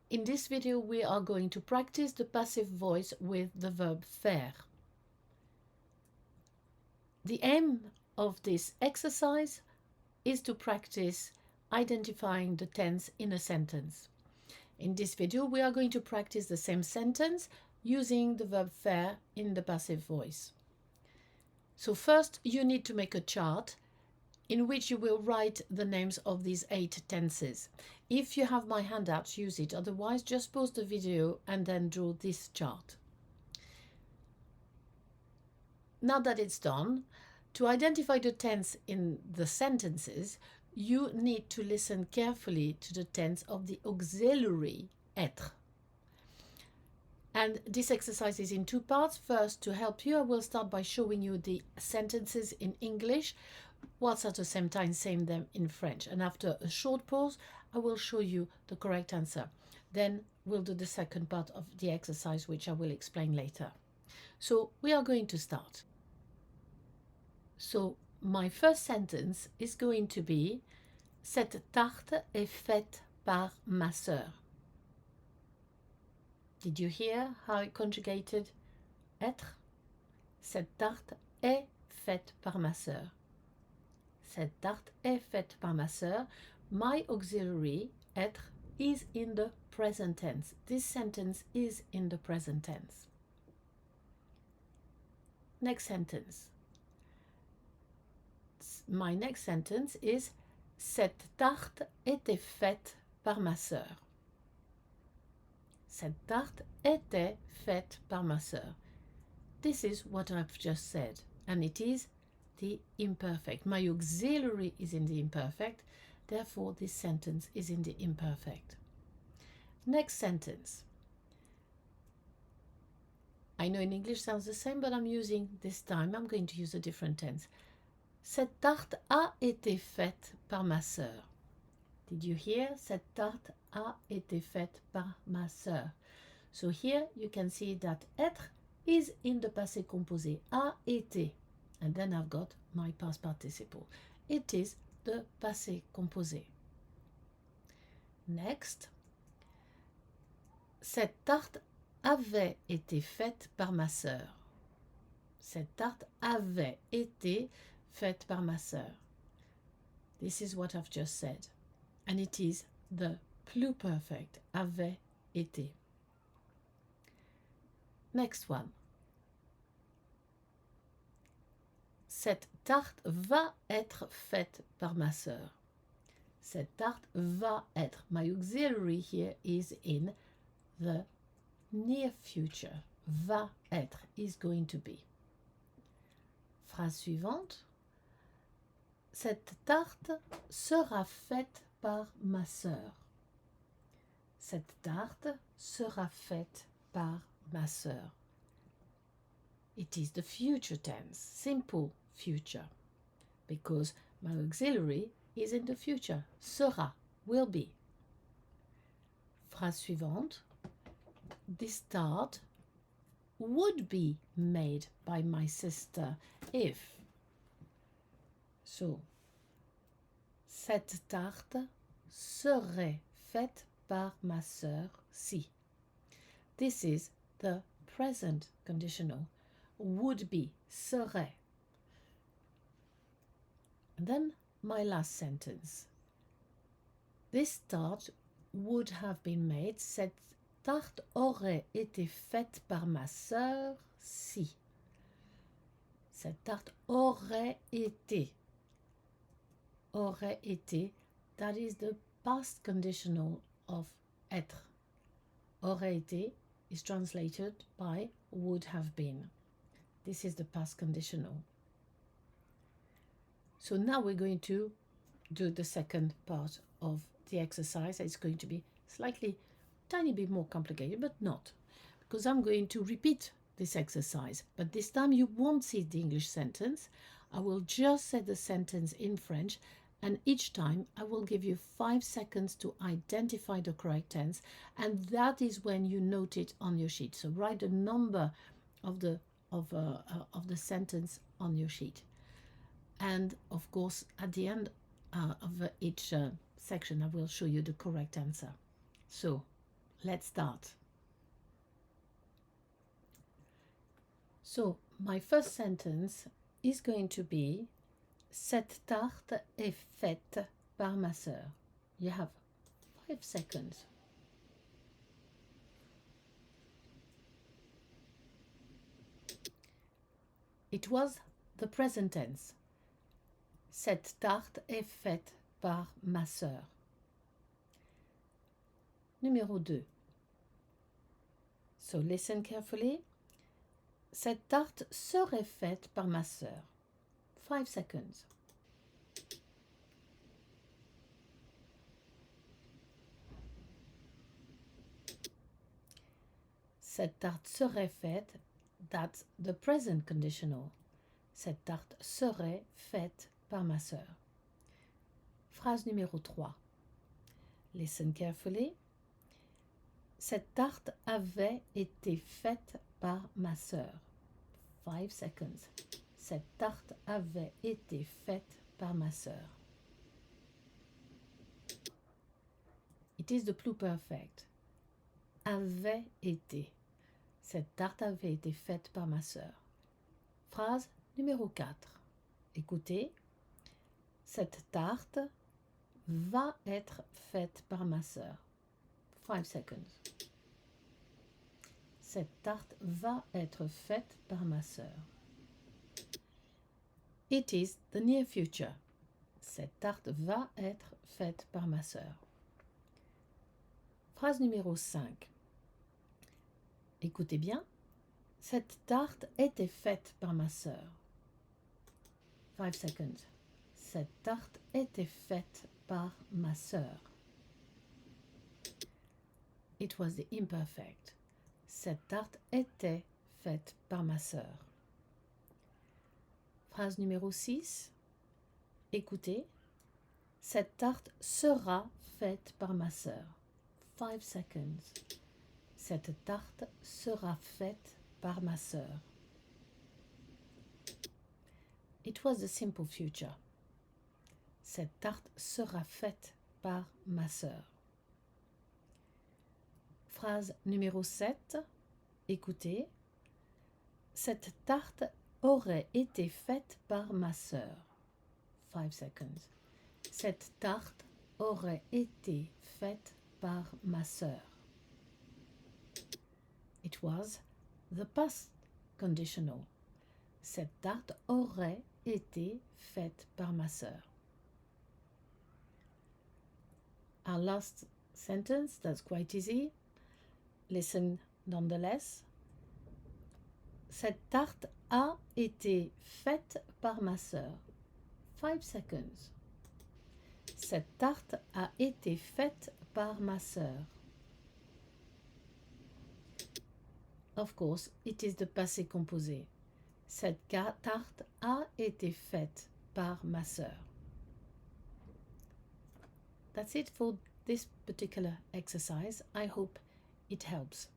In this video, we are going to practice the passive voice with the verb faire. The aim of this exercise is to practice identifying the tense in a sentence. In this video, we are going to practice the same sentence using the verb faire in the passive voice. So first, you need to make a chart in which you will write the names of these 8 tenses. If you have my handouts, use it. Otherwise, just pause the video and then draw this chart. Now that it's done, to identify the tense in the sentences, you need to listen carefully to the tense of the auxiliary être. And this exercise is in 2 parts. First, to help you, I will start by showing you the sentences in English, whilst at the same time saying them in French. And after a short pause, I will show you the correct answer. Then we'll do the second part of the exercise, which I will explain later. So we are going to start. So my first sentence is going to be Cette tarte est faite par ma sœur. Did you hear how I conjugated être? Cette tarte est faite par ma sœur. Cette tarte est faite par ma sœur. My auxiliary être is in the present tense. This sentence is in the present tense. Next sentence. My next sentence is Cette tarte était faite par ma sœur. Cette tarte était faite par ma sœur. This is what I've just said, and it is the imperfect. My auxiliary is in the imperfect, therefore this sentence is in the imperfect. Next sentence. I know in English sounds the same, but I'm going to use a different tense. Cette tarte a été faite par ma sœur. Did you hear? Cette tarte a été faite par ma sœur. So here you can see that être is in the passé composé, a été. And then I've got my past participle. It is the passé composé. Next. Cette tarte avait été faite par ma sœur. Cette tarte avait été faite par ma sœur. This is what I've just said. And it is the pluperfect, avait été. Next one. Cette tarte va être faite par ma sœur. Cette tarte va être. My auxiliary here is in the near future. Va être is going to be. Phrase suivante. Cette tarte sera faite par ma sœur. Cette tarte sera faite par ma sœur. It is the future tense, simple future, because my auxiliary is in the future. Sera, will be. Phrase suivante. This tart would be made by my sister if. So, cette tarte serait faite par ma sœur si. This is the present conditional. Would be, serait. And then my last sentence. This tart would have been made. Cette tarte aurait été faite par ma sœur si. Cette tarte aurait été. Aurait été, that is the past conditional of être. Aurait été is translated by would have been. This is the past conditional. So now we're going to do the second part of the exercise. It's going to be slightly, tiny bit more complicated, but not, because I'm going to repeat this exercise. But this time you won't see the English sentence. I will just say the sentence in French, and each time I will give you 5 seconds to identify the correct tense, and that is when you note it on your sheet. So write the number of the sentence on your sheet. And of course, at the end of each section, I will show you the correct answer. So Let's start. So, my first sentence is going to be Cette tarte est faite par ma sœur. You have 5 seconds. It was the present tense. Cette tarte est faite par ma sœur. Numéro 2. So listen carefully. Cette tarte serait faite par ma sœur. 5 seconds. Cette tarte serait faite, that's the present conditional. Cette tarte serait faite par ma sœur. Phrase numéro 3. Listen carefully. Cette tarte avait été faite par ma sœur. 5 seconds. Cette tarte avait été faite par ma sœur. It is the pluperfect. Avait été. Cette tarte avait été faite par ma sœur. Phrase numéro 4. Écoutez. Cette tarte va être faite par ma sœur. 5 seconds. Cette tarte va être faite par ma sœur. It is the near future. Cette tarte va être faite par ma sœur. Phrase numéro 5. Écoutez bien. Cette tarte était faite par ma sœur. 5 seconds. Cette tarte était faite par ma sœur. It was the imperfect. Cette tarte était faite par ma sœur. Phrase numéro 6. Écoutez. Cette tarte sera faite par ma sœur. 5 seconds. Cette tarte sera faite par ma sœur. It was the simple future. Cette tarte sera faite par ma sœur. Phrase numéro 7. Écoutez. Cette tarte aurait été faite par ma sœur. 5 seconds. Cette tarte aurait été faite par ma sœur. It was the past conditional. Cette tarte aurait été faite par ma sœur. Our last sentence, that's quite easy. Listen nonetheless. Cette tarte a été faite par ma sœur. 5 seconds. Cette tarte a été faite par ma sœur. Of course, it is the passé composé. Cette tarte a été faite par ma sœur. That's it for this particular exercise. I hope it helps.